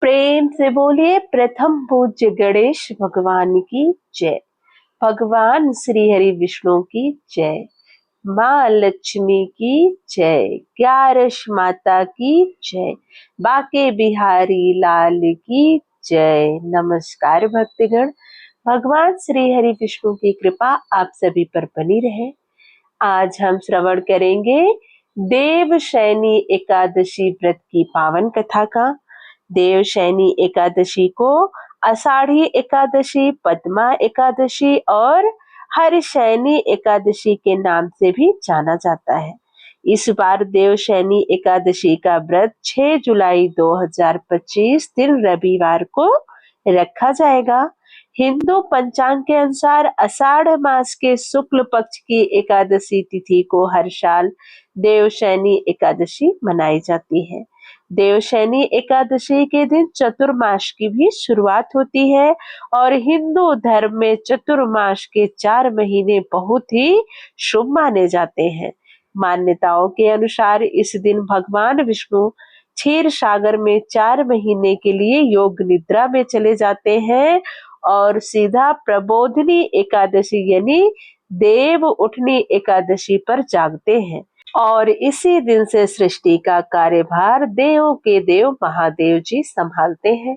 प्रेम से बोलिए प्रथम पूज्य गणेश भगवान की जय। भगवान श्री हरि विष्णु की जय। माँ लक्ष्मी की जय। ग्यारस माता की जय। बाके बिहारी लाल की जय। नमस्कार भक्तगण, भगवान श्री हरि विष्णु की कृपा आप सभी पर बनी रहे। आज हम श्रवण करेंगे देवशयनी एकादशी व्रत की पावन कथा का। देवशयनी एकादशी को आषाढ़ी एकादशी, पद्मा एकादशी और हरिशयनी एकादशी के नाम से भी जाना जाता है। इस बार देवशयनी एकादशी का व्रत 6 जुलाई 2025 दिन रविवार को रखा जाएगा। हिंदू पंचांग के अनुसार आषाढ़ मास के शुक्ल पक्ष की एकादशी तिथि को हर साल देवशयनी एकादशी मनाई जाती है। देवशयनी एकादशी के दिन चतुर्मास की भी शुरुआत होती है और हिंदू धर्म में चतुर्मास के 4 महीने बहुत ही शुभ माने जाते हैं। मान्यताओं के अनुसार इस दिन भगवान विष्णु क्षीर सागर में 4 महीने के लिए योग निद्रा में चले जाते हैं और सीधा प्रबोधनी एकादशी यानी देव उठनी एकादशी पर जागते हैं और इसी दिन से सृष्टि का कार्यभार देवों के देव महादेव जी संभालते हैं।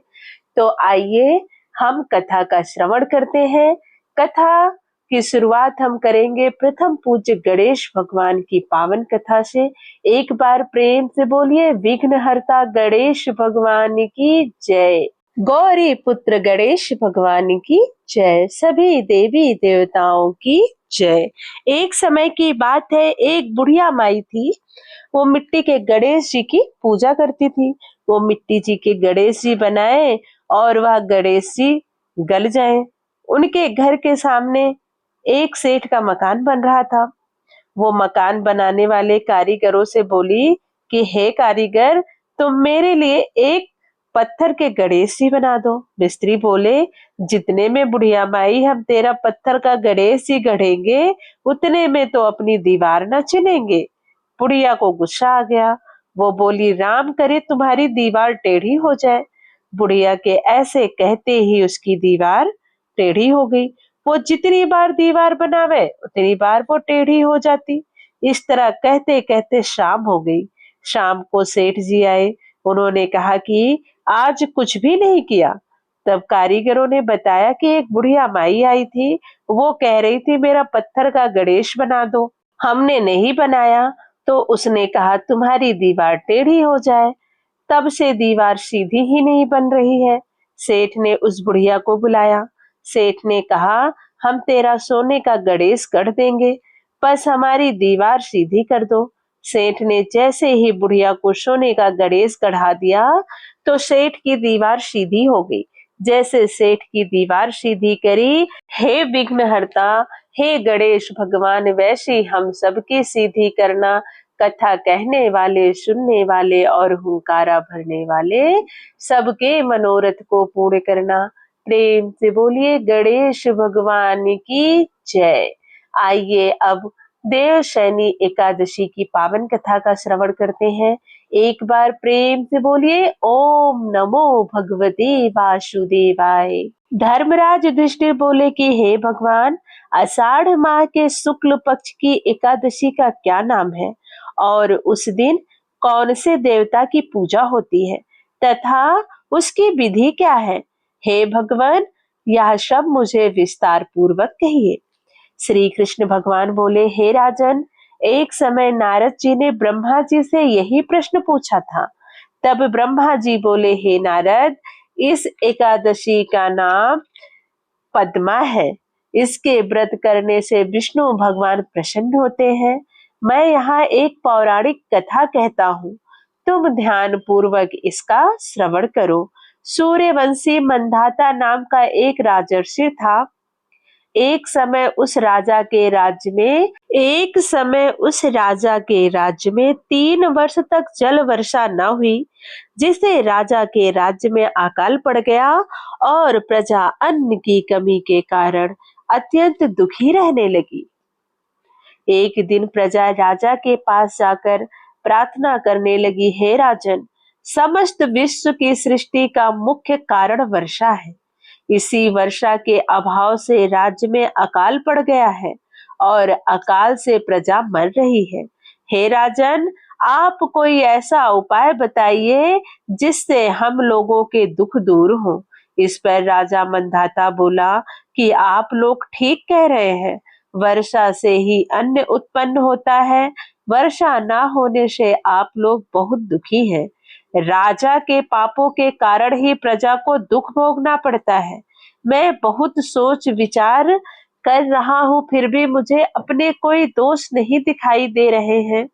तो आइए हम कथा का श्रवण करते हैं। कथा की शुरुआत हम करेंगे प्रथम पूज्य गणेश भगवान की पावन कथा से। एक बार प्रेम से बोलिए विघ्नहर्ता गणेश भगवान की जय। गौरी पुत्र गणेश भगवान की जय। सभी देवी देवताओं की जय। एक समय की बात है, एक बुढ़िया माई थी। वो मिट्टी के गणेश जी की पूजा करती थी। वो मिट्टी जी के गणेश जी बनाए और वह गणेश जी गल जाए। उनके घर के सामने एक सेठ का मकान बन रहा था। वो मकान बनाने वाले कारीगरों से बोली कि हे कारीगर, तुम मेरे लिए एक पत्थर के गणेश जी बना दो। मिस्त्री बोले, जितने में बुढ़िया माई हम तेरा पत्थर का गणेश जी गढ़ेंगे उतने में तो अपनी दीवार न चिनेंगे। बुढ़िया को गुस्सा आ गया। वो बोली, राम करे तुम्हारी दीवार टेढ़ी हो जाए। बुढ़िया के ऐसे कहते ही उसकी दीवार टेढ़ी हो गई। वो जितनी बार दीवार बनावे उतनी बार वो टेढ़ी हो जाती। इस तरह कहते कहते शाम हो गई। शाम को सेठ जी आए। उन्होंने कहा कि आज कुछ भी नहीं किया। तब कारीगरों ने बताया कि एक बुढ़िया माई आई थी, वो कह रही थी मेरा पत्थर का गणेश बना दो। हमने नहीं बनाया तो उसने कहा तुम्हारी दीवार टेढ़ी हो जाए। तब से दीवार सीधी ही नहीं बन रही है। सेठ ने उस बुढ़िया को बुलाया। सेठ ने कहा, हम तेरा सोने का गणेश गढ़ देंगे, बस हमारी दीवार सीधी कर दो। सेठ ने जैसे ही बुढ़िया को सोने का गणेश गढ़ा दिया तो सेठ की दीवार सीधी हो गई। जैसे सेठ की दीवार सीधी करी, हे विघ्नहर्ता, हे गणेश भगवान, वैसी हम सबकी सीधी करना। कथा कहने वाले, सुनने वाले और हुंकारा भरने वाले सबके मनोरथ को पूर्ण करना। प्रेम से बोलिए गणेश भगवान की जय। आइए अब देवशयनी एकादशी की पावन कथा का श्रवण करते हैं। एक बार प्रेम से बोलिए ओम नमो भगवते वासुदेवाय। धर्मराज युधिष्ठिर बोले कि हे भगवान, आषाढ़ माह के शुक्ल पक्ष की एकादशी का क्या नाम है और उस दिन कौन से देवता की पूजा होती है तथा उसकी विधि क्या है? हे भगवान, यह सब मुझे विस्तार पूर्वक कहिए। श्री कृष्ण भगवान बोले, हे राजन, एक समय नारद जी ने ब्रह्मा जी से यही प्रश्न पूछा था। तब ब्रह्मा जी बोले, हे नारद, इस एकादशी का नाम पद्मा है। इसके व्रत करने से विष्णु भगवान प्रसन्न होते हैं। मैं यहाँ एक पौराणिक कथा कहता हूँ, तुम ध्यान पूर्वक इसका श्रवण करो। सूर्यवंशी मंधाता नाम का एक राजर्षि था। एक समय उस राजा के राज्य में 3 वर्ष तक जल वर्षा न हुई, जिससे राजा के राज्य में अकाल पड़ गया और प्रजा अन्न की कमी के कारण अत्यंत दुखी रहने लगी। एक दिन प्रजा राजा के पास जाकर प्रार्थना करने लगी, हे राजन, समस्त विश्व की सृष्टि का मुख्य कारण वर्षा है। इसी वर्षा के अभाव से राज्य में अकाल पड़ गया है और अकाल से प्रजा मर रही है। हे राजन, आप कोई ऐसा उपाय बताइए जिससे हम लोगों के दुख दूर हो। इस पर राजा मंधाता बोला कि आप लोग ठीक कह रहे हैं। वर्षा से ही अन्न उत्पन्न होता है। वर्षा ना होने से आप लोग बहुत दुखी हैं। राजा के पापों के कारण ही प्रजा को दुख भोगना पड़ता है। मैं बहुत सोच विचार कर रहा हूँ, फिर भी मुझे अपने कोई दोष नहीं दिखाई दे रहे हैं।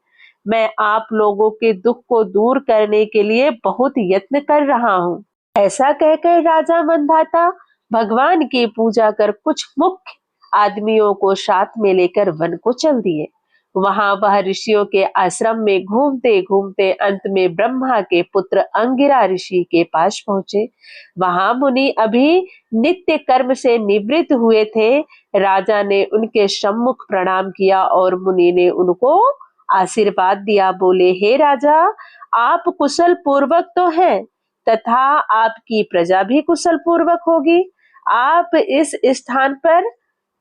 मैं आप लोगों के दुख को दूर करने के लिए बहुत यत्न कर रहा हूँ। ऐसा कहकर राजा मंधाता भगवान की पूजा कर कुछ मुख्य आदमियों को साथ में लेकर वन को चल दिए। वहां वह ऋषियों के आश्रम में घूमते घूमते अंत में ब्रह्मा के पुत्र अंगिरा ऋषि के पास पहुंचे। वहां मुनि अभी नित्य कर्म से निवृत्त हुए थे। राजा ने उनके सम्मुख प्रणाम किया और मुनि ने उनको आशीर्वाद दिया। बोले, हे राजा, आप कुशल पूर्वक तो हैं तथा आपकी प्रजा भी कुशल पूर्वक होगी। आप इस स्थान पर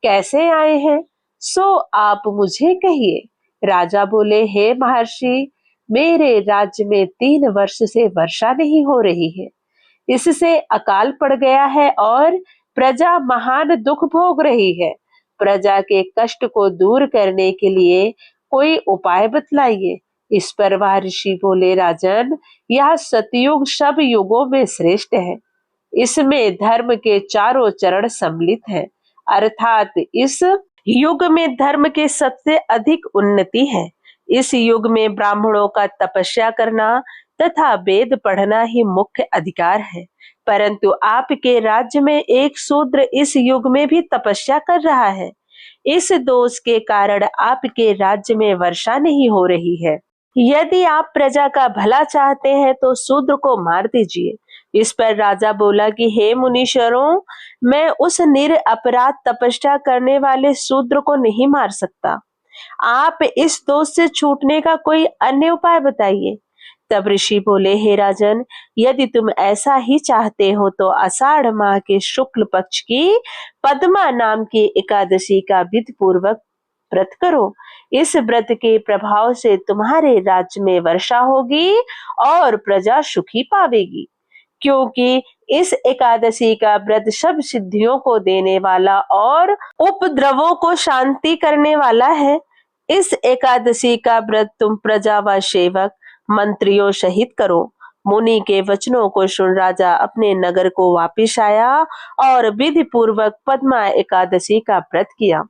कैसे आए हैं, सो आप मुझे कहिए। राजा बोले, हे महर्षि, मेरे राज्य में 3 वर्ष से वर्षा नहीं हो रही है। इससे अकाल पड़ गया है और प्रजा महान दुख भोग रही है। प्रजा के कष्ट को दूर करने के लिए कोई उपाय बतलाइए। इस पर वह ऋषि बोले, राजन, यह सतयुग सब युगों में श्रेष्ठ है। इसमें धर्म के चारों चरण सम्मिलित हैं, अर्थात इस युग में धर्म के सबसे अधिक उन्नति है। इस युग में ब्राह्मणों का तपस्या करना तथा वेद पढ़ना ही मुख्य अधिकार है। परंतु आपके राज्य में एक शूद्र इस युग में भी तपस्या कर रहा है। इस दोष के कारण आपके राज्य में वर्षा नहीं हो रही है। यदि आप प्रजा का भला चाहते हैं तो शूद्र को मार दीजिए। इस पर राजा बोला कि हे मुनीश्वरों, मैं उस निरपराध तपस्या करने वाले शूद्र को नहीं मार सकता। आप इस दोष से छूटने का कोई अन्य उपाय बताइए। तब ऋषि बोले, हे राजन, यदि तुम ऐसा ही चाहते हो तो आषाढ़ माह के शुक्ल पक्ष की पद्मा नाम की एकादशी का विधि पूर्वक व्रत करो। इस व्रत के प्रभाव से तुम्हारे राज्य में वर्षा होगी और प्रजा सुखी पावेगी, क्योंकि इस एकादशी का व्रत सब सिद्धियों को देने वाला और उपद्रवों को शांति करने वाला है। इस एकादशी का व्रत तुम प्रजा व सेवक मंत्रियों सहित करो। मुनि के वचनों को सुन राजा अपने नगर को वापिस आया और विधि पूर्वक पद्मा एकादशी का व्रत किया।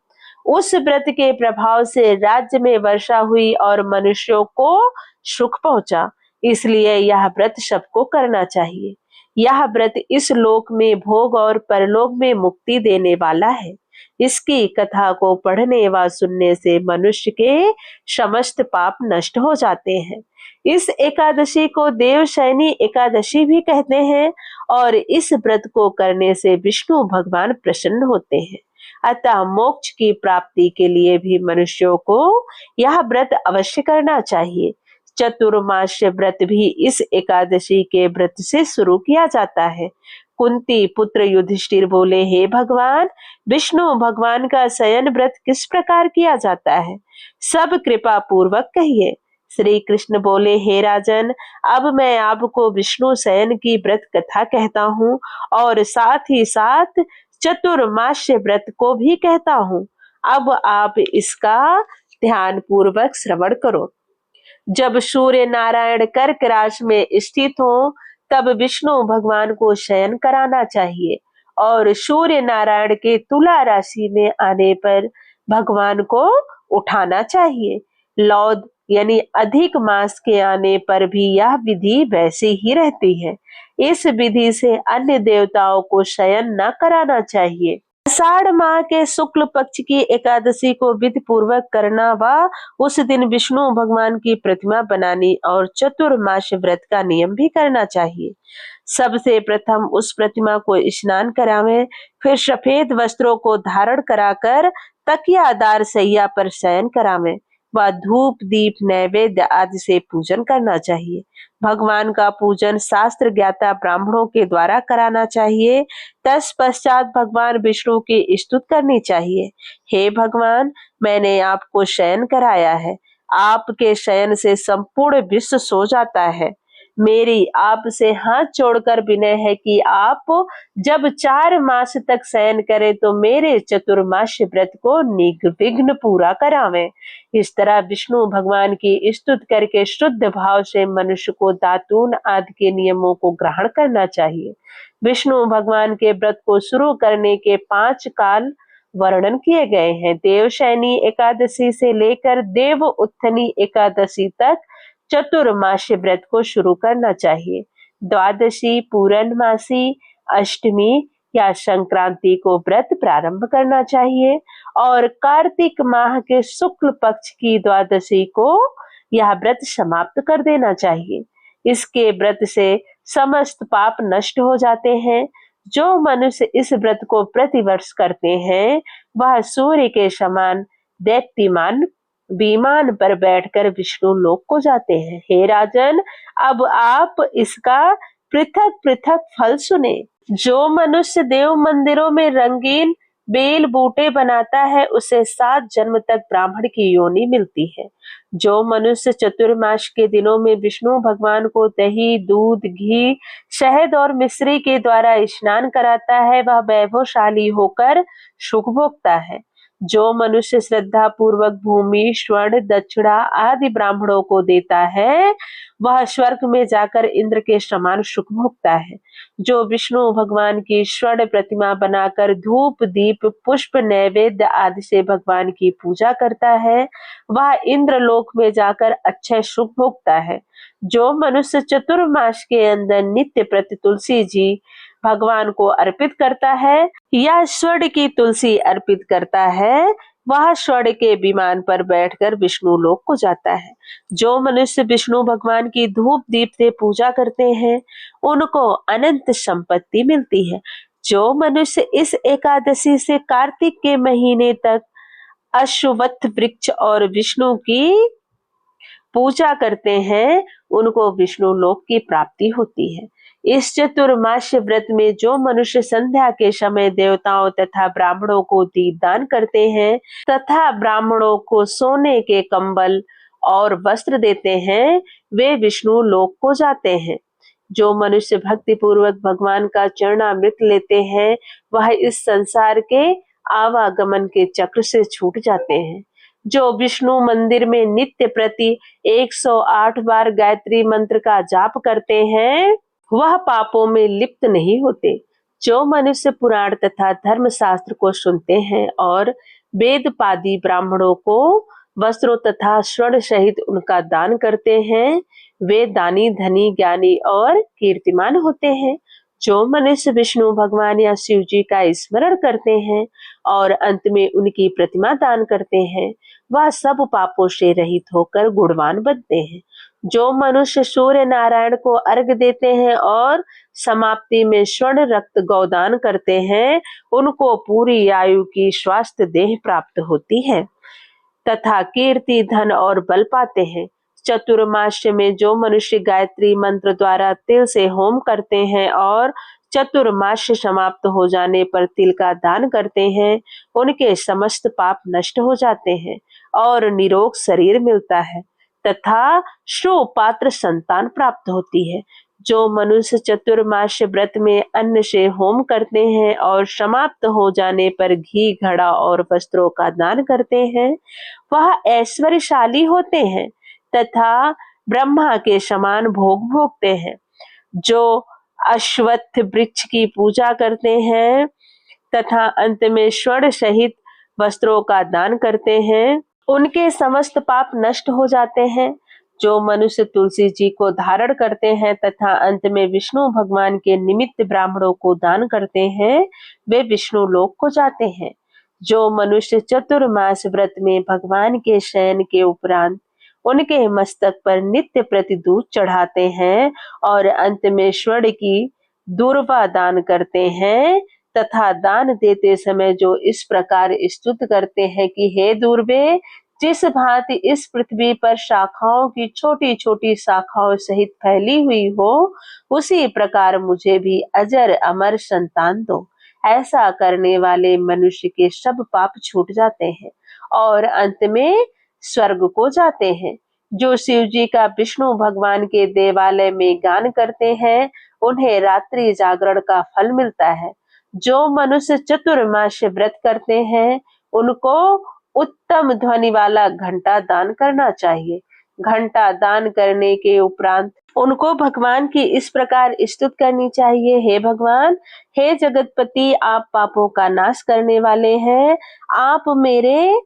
उस व्रत के प्रभाव से राज्य में वर्षा हुई और मनुष्यों को सुख पहुंचा। इसलिए यह व्रत सबको करना चाहिए। यह व्रत इस लोक में भोग और परलोक में मुक्ति देने वाला है। इसकी कथा को पढ़ने व सुनने से मनुष्य के समस्त पाप नष्ट हो जाते हैं। इस एकादशी को देवशयनी एकादशी भी कहते हैं और इस व्रत को करने से विष्णु भगवान प्रसन्न होते हैं। अतः मोक्ष की प्राप्ति के लिए भी मनुष्यों को यह व्रत अवश्य करना चाहिए। चतुर्मास्य व्रत भी इस एकादशी के व्रत से शुरू किया जाता है। कुंती पुत्र युधिष्ठिर बोले, हे भगवान, विष्णु भगवान का शयन व्रत किस प्रकार किया जाता है, सब कृपा पूर्वक कहिए। श्री कृष्ण बोले, हे राजन, अब मैं आपको विष्णु शयन की व्रत कथा कहता हूँ और साथ ही साथ चतुर्मास्य व्रत को भी कहता हूँ। अब आप इसका ध्यान पूर्वक श्रवण करो। जब सूर्य नारायण कर्क राशि में स्थित हो तब विष्णु भगवान को शयन कराना चाहिए और सूर्य नारायण के तुला राशि में आने पर भगवान को उठाना चाहिए। लौद यानी अधिक मास के आने पर भी यह विधि वैसी ही रहती है। इस विधि से अन्य देवताओं को शयन न कराना चाहिए। आषाढ़ माह के शुक्ल पक्ष की एकादशी को विधि पूर्वक करना व उस दिन विष्णु भगवान की प्रतिमा बनानी और चतुर्मास व्रत का नियम भी करना चाहिए। सबसे प्रथम उस प्रतिमा को स्नान करावें, फिर सफेद वस्त्रों को धारण कराकर तकियादार सैया पर शयन करावें। व धूप दीप नैवेद्य आदि से पूजन करना चाहिए। भगवान का पूजन शास्त्र ज्ञाता ब्राह्मणों के द्वारा कराना चाहिए। तत्पश्चात भगवान विष्णु की स्तुति करनी चाहिए। हे भगवान, मैंने आपको शयन कराया है, आपके शयन से संपूर्ण विश्व सो जाता है। मेरी आपसे हाथ जोड़कर विनय है कि आप जब 4 मास तक शयन करें तो मेरे चतुर्मास्य व्रत को निर्विघ्न पूरा करावें। इस तरह विष्णु भगवान की स्तुति करके शुद्ध भाव से मनुष्य को दातून आदि के नियमों को ग्रहण करना चाहिए। विष्णु भगवान के व्रत को शुरू करने के 5 काल वर्णन किए गए हैं। देवशयनी एकादशी से लेकर देव उत्थानी एकादशी तक चतुर्मास्य व्रत को शुरू करना चाहिए। द्वादशी, पूर्णमासी, अष्टमी या संक्रांति को व्रत प्रारंभ करना चाहिए और कार्तिक माह के शुक्ल पक्ष की द्वादशी को यह व्रत समाप्त कर देना चाहिए। इसके व्रत से समस्त पाप नष्ट हो जाते हैं। जो मनुष्य इस व्रत को प्रतिवर्ष करते हैं वह सूर्य के समान दैत्यमान विमान पर बैठकर विष्णु लोक को जाते हैं। हे राजन, अब आप इसका पृथक पृथक फल सुने। जो मनुष्य देव मंदिरों में रंगीन बेल बूटे बनाता है उसे 7 जन्म तक ब्राह्मण की योनि मिलती है। जो मनुष्य चतुर्मास के दिनों में विष्णु भगवान को दही, दूध, घी, शहद और मिश्री के द्वारा स्नान कराता है वह वैभवशाली होकर सुख भोगता है। जो मनुष्य श्रद्धा पूर्वक भूमि, स्वर्ण, दक्षिणा आदि ब्राह्मणों को देता है वह स्वर्ग में जाकर इंद्र के समान सुख भोगता है। जो विष्णु भगवान की स्वर्ण प्रतिमा बनाकर धूप, दीप, पुष्प, नैवेद्य आदि से भगवान की पूजा करता है वह इंद्र लोक में जाकर अच्छे सुख भोगता है। जो मनुष्य चतुर्मास के अंदर नित्य प्रति तुलसी जी भगवान को अर्पित करता है या स्वर्ण की तुलसी अर्पित करता है वह स्वर्ण के विमान पर बैठकर विष्णु लोक को जाता है। जो मनुष्य विष्णु भगवान की धूप दीप से पूजा करते हैं उनको अनंत संपत्ति मिलती है। जो मनुष्य इस एकादशी से कार्तिक के महीने तक अश्वत्थ वृक्ष और विष्णु की पूजा करते हैं उनको विष्णु लोक की प्राप्ति होती है। इस चतुर्मास्य व्रत में जो मनुष्य संध्या के समय देवताओं तथा ब्राह्मणों को दीपदान करते हैं तथा ब्राह्मणों को सोने के कंबल और वस्त्र देते हैं वे विष्णु लोक को जाते हैं। जो मनुष्य भक्ति पूर्वक भगवान का चरणामृत लेते हैं वह इस संसार के आवागमन के चक्र से छूट जाते हैं। जो विष्णु मंदिर में नित्य प्रति 108 बार गायत्री मंत्र का जाप करते हैं वह पापों में लिप्त नहीं होते। जो मनुष्य पुराण तथा धर्म शास्त्र को सुनते हैं और वेद पादी ब्राह्मणों को वस्त्रों तथा स्वर्ण सहित उनका दान करते हैं वे दानी, धनी, ज्ञानी और कीर्तिमान होते हैं। जो मनुष्य विष्णु भगवान या शिव जी का स्मरण करते हैं और अंत में उनकी प्रतिमा दान करते हैं वह सब पापों से रहित होकर गुणवान बनते हैं। जो मनुष्य सूर्य नारायण को अर्घ देते हैं और समाप्ति में स्वर्ण रक्त गौदान करते हैं उनको पूरी आयु की स्वास्थ्य देह प्राप्त होती है तथा कीर्ति, धन और बल पाते हैं। चतुर्मास्य में जो मनुष्य गायत्री मंत्र द्वारा तिल से होम करते हैं और चतुर्मास्य समाप्त हो जाने पर तिल का दान करते हैं उनके समस्त पाप नष्ट हो जाते हैं और निरोग शरीर मिलता है तथा सुपात्र संतान प्राप्त होती है। जो मनुष्य चतुर्मास्य व्रत में अन्न से होम करते हैं और समाप्त हो जाने पर घी, घड़ा और वस्त्रों का दान करते हैं वह ऐश्वर्यशाली होते हैं तथा ब्रह्मा के समान भोग भोगते हैं। जो अश्वत्थ वृक्ष की पूजा करते हैं तथा अंत में स्वर्ण सहित वस्त्रों का दान करते हैं उनके समस्त पाप नष्ट हो जाते हैं। जो मनुष्य तुलसी जी को धारण करते हैं तथा अंत में विष्णु भगवान के निमित्त ब्राह्मणों को दान करते हैं वे विष्णु लोक को जाते हैं। जो मनुष्य चतुर्मास व्रत में भगवान के शयन के उपरांत उनके मस्तक पर नित्य प्रति दूध चढ़ाते हैं और अंत में स्वर्ण की दूर्वा दान करते हैं तथा दान देते समय जो इस प्रकार स्तुति करते हैं कि हे दूर्वे, जिस भांति इस पृथ्वी पर शाखाओं की छोटी छोटी शाखाओं सहित फैली हुई हो, उसी प्रकार मुझे भी अजर अमर संतान दो। ऐसा करने वाले मनुष्य के सब पाप छूट जाते हैं और अंत में स्वर्ग को जाते हैं। जो शिव जी का विष्णु भगवान के देवालय में गान करते हैं, उन्हें रात्रि जागरण का फल मिलता है। जो मनुष्य चतुर्मास व्रत करते हैं, उनको उत्तम ध्वनि वाला घंटा दान करना चाहिए। घंटा दान करने के उपरांत उनको भगवान की इस प्रकार स्तुति करनी चाहिए, हे भगवान, हे जगतपति, आप पापों का नाश करने वाले हैं। आप मेरे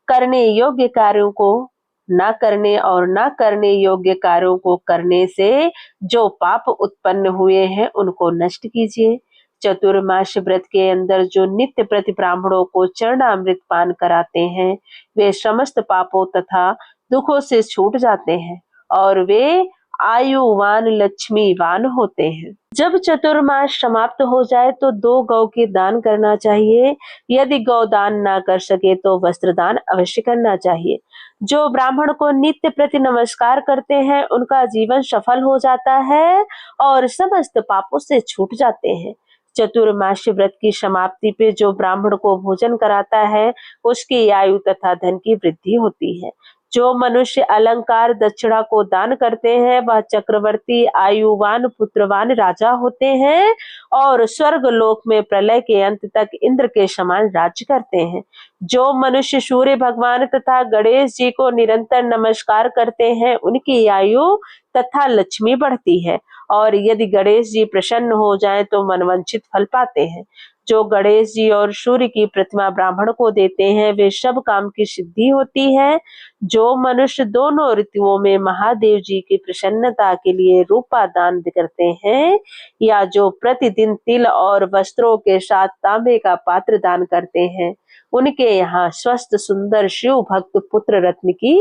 करने योग्य कार्यों को ना करने और ना करने योग्य कार्यों को करने से जो पाप उत्पन्न हुए हैं, उनको नष्ट कीजिए। चतुर्मास व्रत के अंदर जो नित्य प्रति ब्राह्मणों को चरणामृत पान कराते हैं, वे समस्त पापों तथा दुखों से छूट जाते हैं और वे आयुवान लक्ष्मीवान होते हैं। जब चतुर्मास समाप्त हो जाए तो 2 गौ के दान करना चाहिए। यदि गौ दान ना कर सके तो वस्त्र दान अवश्य करना चाहिए। जो ब्राह्मण को नित्य प्रति नमस्कार करते हैं, उनका जीवन सफल हो जाता है और समस्त पापों से छूट जाते हैं। चतुर्मास व्रत की समाप्ति पे जो ब्राह्मण को भोजन कराता है, उसकी आयु तथा धन की वृद्धि होती है। जो मनुष्य अलंकार दक्षिणा को दान करते हैं, वह चक्रवर्ती आयुवान पुत्रवान राजा होते हैं और स्वर्ग लोक में प्रलय के अंत तक इंद्र के समान राज्य करते हैं। जो मनुष्य सूर्य भगवान तथा गणेश जी को निरंतर नमस्कार करते हैं, उनकी आयु तथा लक्ष्मी बढ़ती है और यदि गणेश जी प्रसन्न हो जाएं तो मनवांछित फल पाते हैं। जो गणेश जी और सूर्य की प्रतिमा ब्राह्मण को देते हैं, वे सब काम की सिद्धि होती है। जो मनुष्य दोनों ऋतुओं में महादेव जी की प्रसन्नता के लिए रूपा दान करते हैं, या जो प्रतिदिन तिल और वस्त्रों के साथ तांबे का पात्र दान करते हैं, उनके यहाँ स्वस्थ सुंदर शिव भक्त पुत्र रत्न की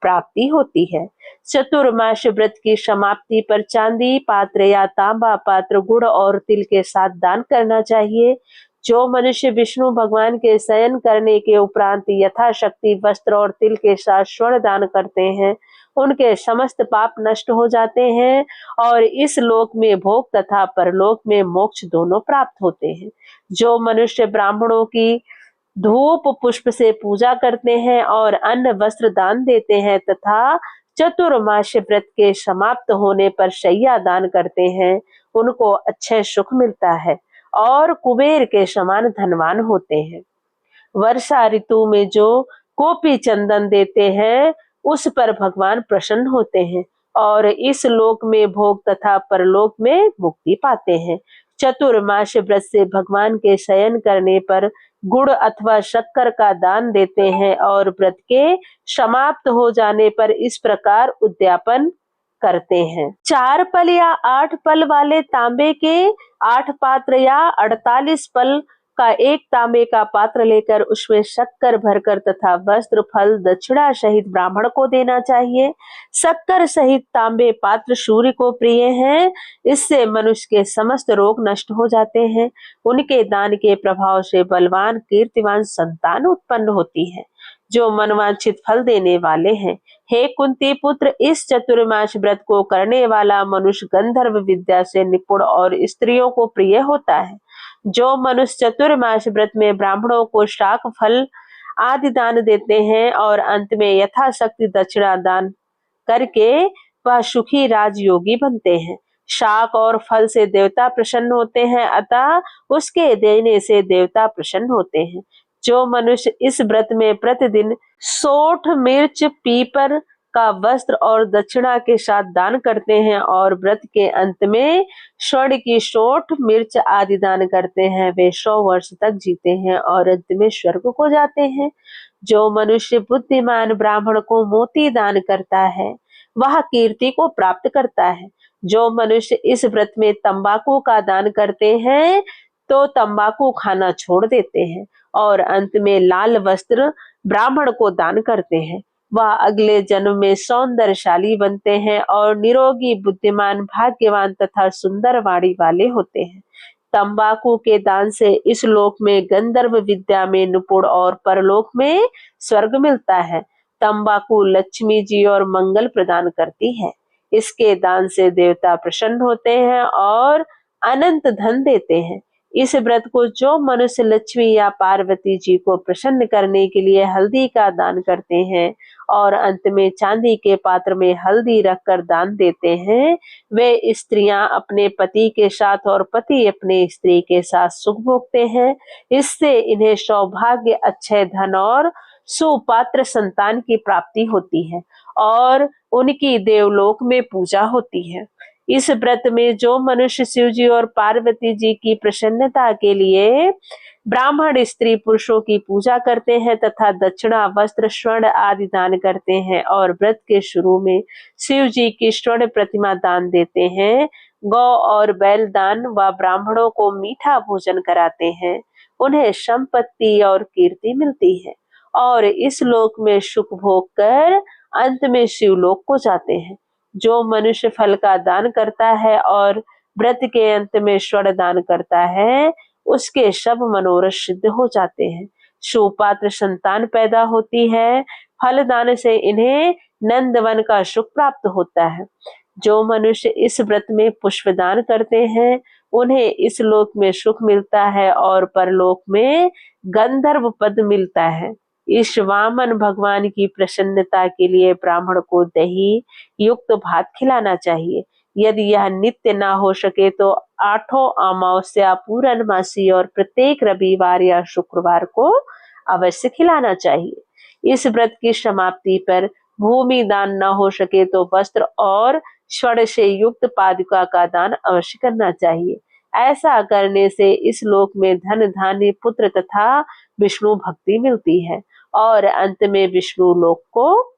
प्राप्ति होती है। चतुर्मास व्रत की समाप्ति पर चांदी पात्र या तांबा पात्र गुड़ और तिल के साथ दान करना चाहिए। जो मनुष्य विष्णु भगवान के शयन करने के उपरांत यथाशक्ति वस्त्र और तिल के साथ स्वर्ण दान करते हैं, उनके समस्त पाप नष्ट हो जाते हैं और इस लोक में भोग तथा परलोक में मोक्ष दोनों प्राप्त होते हैं। जो मनुष्य ब्राह्मणों की धूप पुष्प से पूजा करते हैं और अन्न वस्त्र दान देते हैं तथा चतुर्मास व्रत के समाप्त होने पर शैया दान करते हैं, उनको अच्छे सुख मिलता है और कुबेर के समान धनवान होते हैं। वर्षा ऋतु में जो कोपी चंदन देते हैं, उस पर भगवान प्रसन्न होते हैं और इस लोक में भोग तथा परलोक में मुक्ति पाते हैं। चतुर्मास व्रत से भगवान के शयन करने पर गुड़ अथवा शक्कर का दान देते हैं और व्रत के समाप्त हो जाने पर इस प्रकार उद्यापन करते हैं। 4 पल या 8 पल वाले तांबे के 8 पात्र या 48 पल का एक तांबे का पात्र लेकर उसमें शक्कर भरकर तथा वस्त्र फल दक्षिणा सहित ब्राह्मण को देना चाहिए। शक्कर सहित तांबे पात्र सूर्य को प्रिय हैं, इससे मनुष्य के समस्त रोग नष्ट हो जाते हैं। उनके दान के प्रभाव से बलवान कीर्तिवान संतान उत्पन्न होती है, जो मनवांछित फल देने वाले हैं। हे कुंती पुत्र, इस चतुर्मास व्रत को करने वाला मनुष्य गंधर्व विद्या से निपुण और स्त्रियों को प्रिय होता है। जो मनुष्य चतुर्मास व्रत में ब्राह्मणों को शाक फल आदि दान देते हैं और अंत में यथाशक्ति दक्षिणा दान करके वह सुखी राजयोगी बनते हैं। शाक और फल से देवता प्रसन्न होते हैं, अतः उसके देने से देवता प्रसन्न होते हैं। जो मनुष्य इस व्रत में प्रतिदिन सोठ मिर्च पीपर का वस्त्र और दक्षिणा के साथ दान करते हैं और व्रत के अंत में स्वर्ण की सोठ मिर्च आदि दान करते हैं, वे 100 वर्ष तक जीते हैं और अंत में स्वर्ग को जाते हैं। जो मनुष्य बुद्धिमान ब्राह्मण को मोती दान करता है, वह कीर्ति को प्राप्त करता है। जो मनुष्य इस व्रत में तंबाकू का दान करते हैं, तो तंबाकू खाना छोड़ देते हैं और अंत में लाल वस्त्र ब्राह्मण को दान करते हैं, वह अगले जन्म में सौंदर्यशाली बनते हैं और निरोगी बुद्धिमान भाग्यवान तथा सुंदर वाणी वाले होते हैं। तंबाकू के दान से इस लोक में गंधर्व विद्या में निपुण और परलोक में स्वर्ग मिलता है। तंबाकू लक्ष्मी जी और मंगल प्रदान करती है। इसके दान से देवता प्रसन्न होते हैं और अनंत धन देते हैं। इस व्रत को जो मनुष्य लक्ष्मी या पार्वती जी को प्रसन्न करने के लिए हल्दी का दान करते हैं और अंत में चांदी के पात्र में हल्दी रखकर दान देते हैं, वे स्त्रियां अपने पति के साथ और पति अपने स्त्री के साथ सुख भोगते हैं। इससे इन्हें सौभाग्य, अक्षय धन और सुपात्र संतान की प्राप्ति होती है और उनकी देवलोक में पूजा होती है। इस व्रत में जो मनुष्य शिव जी और पार्वती जी की प्रसन्नता के लिए ब्राह्मण स्त्री पुरुषों की पूजा करते हैं तथा दक्षिणा, वस्त्र, स्वर्ण आदि दान करते हैं और व्रत के शुरू में शिव जी की स्वर्ण प्रतिमा दान देते हैं, गौ और बैल दान व ब्राह्मणों को मीठा भोजन कराते हैं, उन्हें संपत्ति और कीर्ति मिलती है और इस लोक में सुख भोग कर अंत में शिवलोक को जाते हैं। जो मनुष्य फल का दान करता है और व्रत के अंत में स्वर्ण दान करता है, उसके सब मनोरथ सिद्ध हो जाते हैं। सुपात्र संतान पैदा होती है। फल दान से इन्हें नंदवन का सुख प्राप्त होता है। जो मनुष्य इस व्रत में पुष्प दान करते हैं, उन्हें इस लोक में सुख मिलता है और परलोक में गंधर्व पद मिलता है। इस वामन भगवान की प्रसन्नता के लिए ब्राह्मण को दही युक्त भात खिलाना चाहिए। यदि यह नित्य ना हो सके तो 8 अमावस्या, पूर्णमासी और प्रत्येक रविवार या शुक्रवार को अवश्य खिलाना चाहिए। इस व्रत की समाप्ति पर भूमि दान न हो सके तो वस्त्र और स्वर्ण से युक्त पादुका का दान अवश्य करना चाहिए। ऐसा करने से इस लोक में धन, धान्य, पुत्र तथा विष्णु भक्ति मिलती है और अंत में विष्णु लोक को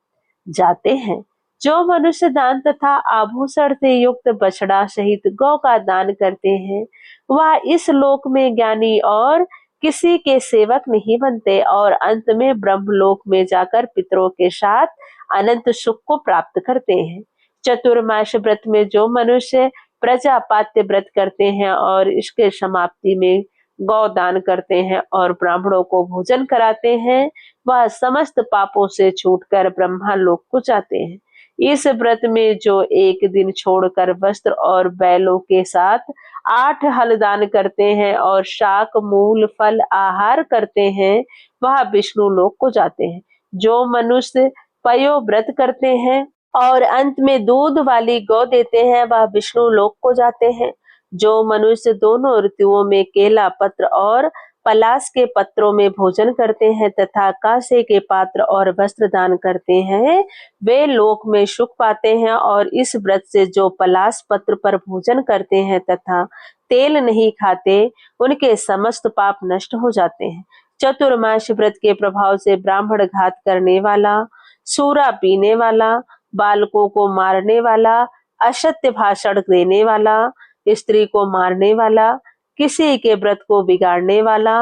जाते हैं। जो मनुष्य दान तथा आभूषण से युक्त बछड़ा सहित गौ का दान करते हैं, वह इस लोक में ज्ञानी और किसी के सेवक नहीं बनते और अंत में ब्रह्मलोक में जाकर पितरों के साथ अनंत सुख को प्राप्त करते हैं। चतुर्मास व्रत में जो मनुष्य प्रजापात्य व्रत करते हैं और इसके समाप्ति में गौ दान करते हैं और ब्राह्मणों को भोजन कराते हैं, वह समस्त पापों से छूटकर ब्रह्मा लोक को जाते हैं। इस व्रत में जो एक दिन छोड़कर वस्त्र और बैलों के साथ 8 हल दान करते हैं और शाक, मूल, फल आहार करते हैं, वह विष्णु लोक को जाते हैं। जो मनुष्य पयो व्रत करते हैं और अंत में दूध वाली गौ देते हैं, वह विष्णु लोक को जाते हैं। जो मनुष्य दोनों ऋतुओं में केला पत्र और पलाश के पत्रों में भोजन करते हैं तथा कांसे के पात्र और वस्त्र दान करते हैं, वे लोक में सुख पाते हैं और इस व्रत से जो पलाश पत्र पर भोजन करते हैं तथा तेल नहीं खाते, उनके समस्त पाप नष्ट हो जाते हैं। चतुर्मास व्रत के प्रभाव से ब्राह्मण घात करने वाला, सूरा पीने वाला, बालकों को मारने वाला, असत्य भाषण देने वाला, स्त्री को मारने वाला, किसी के व्रत को बिगाड़ने वाला,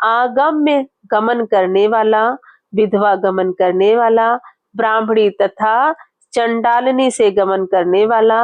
आगम्य गमन करने वाला, विधवा गमन करने वाला, ब्राह्मणी तथा चंडालनी से गमन करने वाला,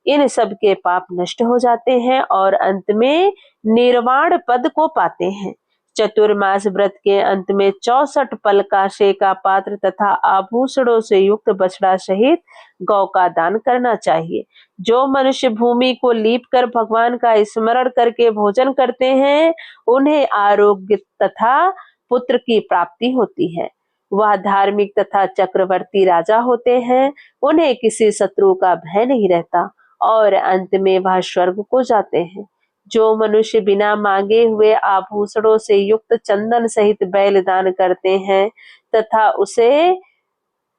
इन सब के पाप नष्ट हो जाते हैं और अंत में निर्वाण पद को पाते हैं। चतुर्मास व्रत के अंत में 64 पल कांसे का पात्र तथा आभूषणों से युक्त बछड़ा सहित गौ का दान करना चाहिए। जो मनुष्य भूमि को लीप कर भगवान का स्मरण करके भोजन करते हैं, उन्हें आरोग्य तथा पुत्र की प्राप्ति होती है। वह धार्मिक तथा चक्रवर्ती राजा होते हैं। उन्हें किसी शत्रु का भय नहीं रहता और अंत में वह स्वर्ग को जाते हैं। जो मनुष्य बिना मांगे हुए आभूषणों से युक्त चंदन सहित बैल दान करते हैं तथा उसे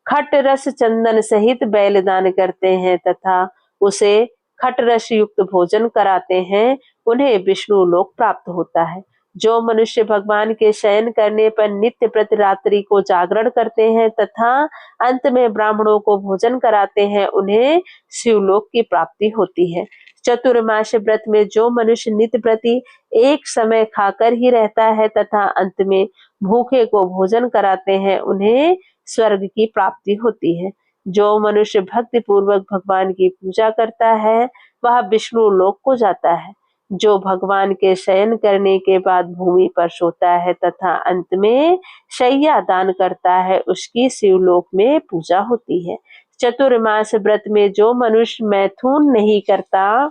खट रस चंदन सहित बैल दान करते हैं तथा उसे खट रस युक्त भोजन कराते हैं, उन्हें विष्णु लोक प्राप्त होता है। जो मनुष्य भगवान के शयन करने पर नित्य प्रति रात्रि को जागरण करते हैं तथा अंत में ब्राह्मणों को भोजन कराते हैं, उन्हें शिवलोक की प्राप्ति होती है। चतुर्मास व्रत में जो मनुष्य नित्य प्रति एक समय खाकर ही रहता है तथा अंत में भूखे को भोजन कराते हैं, उन्हें स्वर्ग की प्राप्ति होती है। जो मनुष्य भक्ति पूर्वक भगवान की पूजा करता है, वह विष्णु लोक को जाता है। जो भगवान के शयन करने के बाद भूमि पर सोता है तथा अंत में शैया दान करता है, उसकी शिवलोक में पूजा होती है। चतुर्मास व्रत में जो मनुष्य मैथुन नहीं करता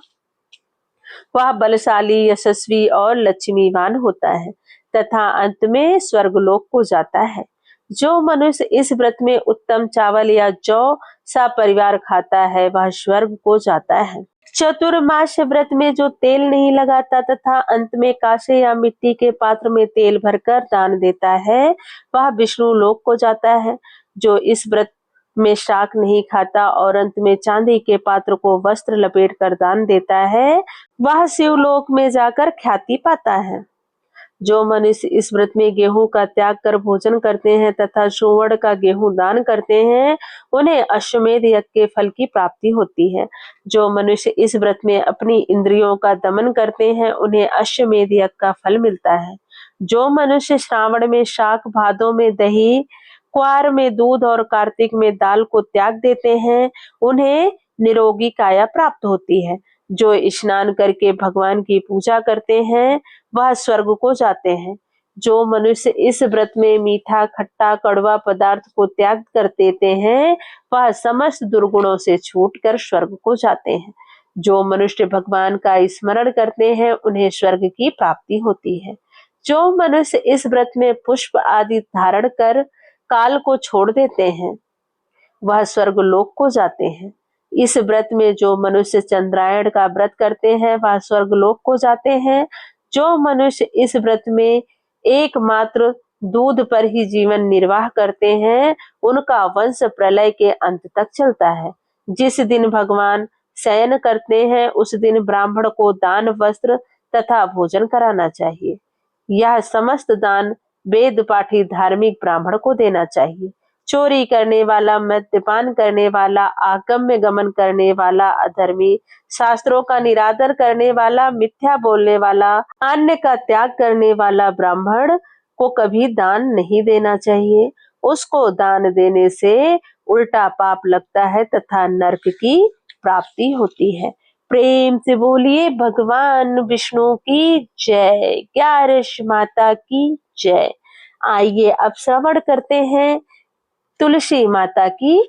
वह बलशाली, यशस्वी और लक्ष्मीवान होता है तथा अंत में स्वर्गलोक को जाता है। जो मनुष्य इस व्रत में उत्तम चावल या जौ सा परिवार खाता है वह स्वर्ग को जाता है। चतुर्मास व्रत में जो तेल नहीं लगाता तथा अंत में कांसे या मिट्टी के पात्र में तेल भरकर दान देता है वह विष्णु लोक को जाता है। जो इस व्रत में शाक नहीं खाता और अंत में चांदी के पात्र को वस्त्र लपेट कर दान देता है वह शिवलोक में जाकर ख्याति पाता है। जो मनुष्य इस व्रत में गेहूं का त्याग कर भोजन करते हैं तथा सुवर्ण का गेहूं दान करते हैं उन्हें अश्वमेध यज्ञ के फल की प्राप्ति होती है। जो मनुष्य इस व्रत में अपनी इंद्रियों का दमन करते हैं उन्हें अश्वमेध यज्ञ का फल मिलता है। जो मनुष्य श्रावण में शाक, भादों में दही, क्वार में दूध और कार्तिक में दाल को त्याग देते हैं उन्हें निरोगी काया प्राप्त होती है। जो स्नान करके भगवान की पूजा करते हैं वह स्वर्ग को जाते हैं। जो मनुष्य इस व्रत में मीठा, खट्टा, कड़वा पदार्थ को त्याग कर देते हैं वह समस्त दुर्गुणों से छूटकर स्वर्ग को जाते हैं। जो मनुष्य भगवान का स्मरण करते हैं उन्हें स्वर्ग की प्राप्ति होती है। जो मनुष्य इस व्रत में पुष्प आदि धारण कर काल को छोड़ देते हैं वह स्वर्ग लोक को जाते हैं। इस व्रत में जो मनुष्य चंद्रायण का व्रत करते हैं वह स्वर्ग लोक को जाते हैं। जो मनुष्य इस व्रत में एकमात्र दूध पर ही जीवन निर्वाह करते हैं उनका वंश प्रलय के अंत तक चलता है। जिस दिन भगवान शयन करते हैं उस दिन ब्राह्मण को दान, वस्त्र तथा भोजन कराना चाहिए। यह समस्त दान वेद पाठी धार्मिक ब्राह्मण को देना चाहिए। चोरी करने वाला, मद्यपान करने वाला, आगम्य गमन करने वाला, अधर्मी, शास्त्रों का निरादर करने वाला, मिथ्या बोलने वाला, अन्न का त्याग करने वाला ब्राह्मण को कभी दान नहीं देना चाहिए। उसको दान देने से उल्टा पाप लगता है तथा नरक की प्राप्ति होती है। प्रेम से बोलिए भगवान विष्णु की जय, ग्यारस माता की जय। आइए अब श्रवण करते हैं तुलसी माता की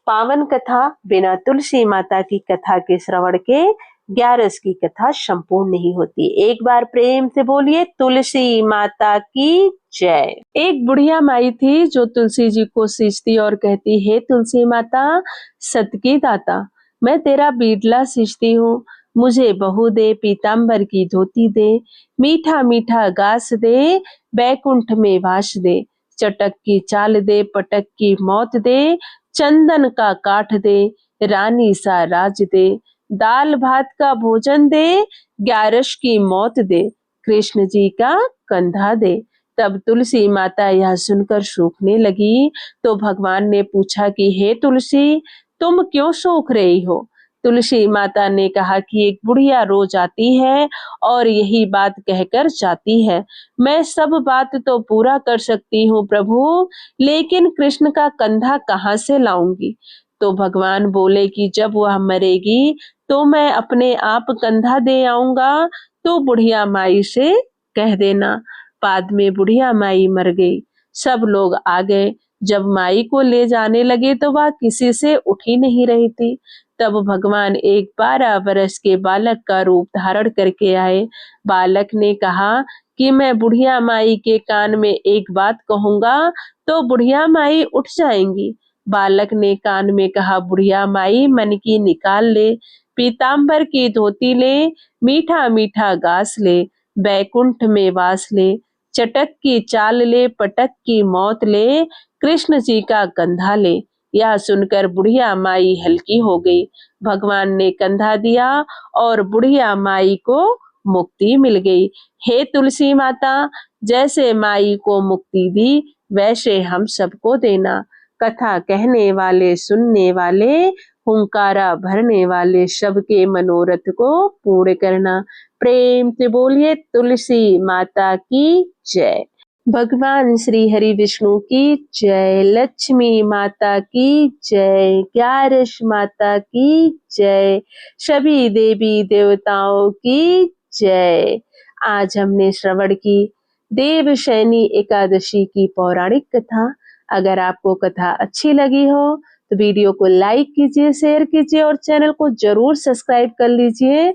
पावन कथा। बिना तुलसी माता की कथा के श्रवण के ग्यारस की कथा संपूर्ण नहीं होती। एक बार प्रेम से बोलिए तुलसी माता की जय। एक बुढ़िया माई थी जो तुलसी जी को सींचती और कहती, हे तुलसी माता सत की दाता, मैं तेरा बीडला सींचती हूँ, मुझे बहू दे, पीताम्बर की धोती दे, मीठा मीठा गास दे, बैकुंठ में वास दे, चटक की चाल दे, पटक की मौत दे, चंदन का काठ दे, रानी सा राज दे, दाल भात का भोजन दे, ग्यारस की मौत दे, कृष्ण जी का कंधा दे। तब तुलसी माता यह सुनकर सूखने लगी तो भगवान ने पूछा कि हे तुलसी, तुम क्यों सूख रही हो? तुलसी माता ने कहा कि एक बुढ़िया रोज आती है और यही बात कहकर जाती है। मैं सब बात तो पूरा कर सकती हूँ प्रभु, लेकिन कृष्ण का कंधा कहाँ से लाऊंगी? तो भगवान बोले कि जब वह मरेगी तो मैं अपने आप कंधा दे आऊंगा, तो बुढ़िया माई से कह देना। बाद में बुढ़िया माई मर गई। सब लोग आ गए। जब माई को ले जाने लगे तो वह किसी से उठ ही नहीं रही थी। तब भगवान एक 12 वर्ष के बालक का रूप धारण करके आए। बालक ने कहा कि मैं बुढ़िया माई के कान में एक बात कहूंगा तो बुढ़िया माई उठ जाएंगी। बालक ने कान में कहा, बुढ़िया माई मन की निकाल ले, पीताम्बर की धोती ले, मीठा मीठा घास ले, बैकुंठ में वास ले, चटक की चाल ले, पटक की मौत ले, कृष्ण जी का कंधा ले। यह सुनकर बुढ़िया माई हल्की हो गई। भगवान ने कंधा दिया और बुढ़िया माई को मुक्ति मिल गई। हे तुलसी माता, जैसे माई को मुक्ति दी वैसे हम सबको देना। कथा कहने वाले, सुनने वाले, हुंकारा भरने वाले सबके मनोरथ को पूर्ण करना। प्रेम से बोलिए तुलसी माता की जय। भगवान श्री हरि विष्णु की जय, लक्ष्मी माता की जय, ग्यारस माता की जय, सभी देवी देवताओं की जय। आज हमने श्रवण की देवशयनी एकादशी की पौराणिक कथा। अगर आपको कथा अच्छी लगी हो तो वीडियो को लाइक कीजिए, शेयर कीजिए और चैनल को जरूर सब्सक्राइब कर लीजिए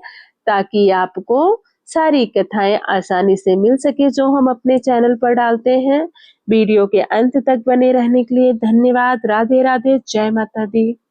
ताकि आपको सारी कथाएं आसानी से मिल सके जो हम अपने चैनल पर डालते हैं। वीडियो के अंत तक बने रहने के लिए धन्यवाद। राधे राधे। जय माता दी।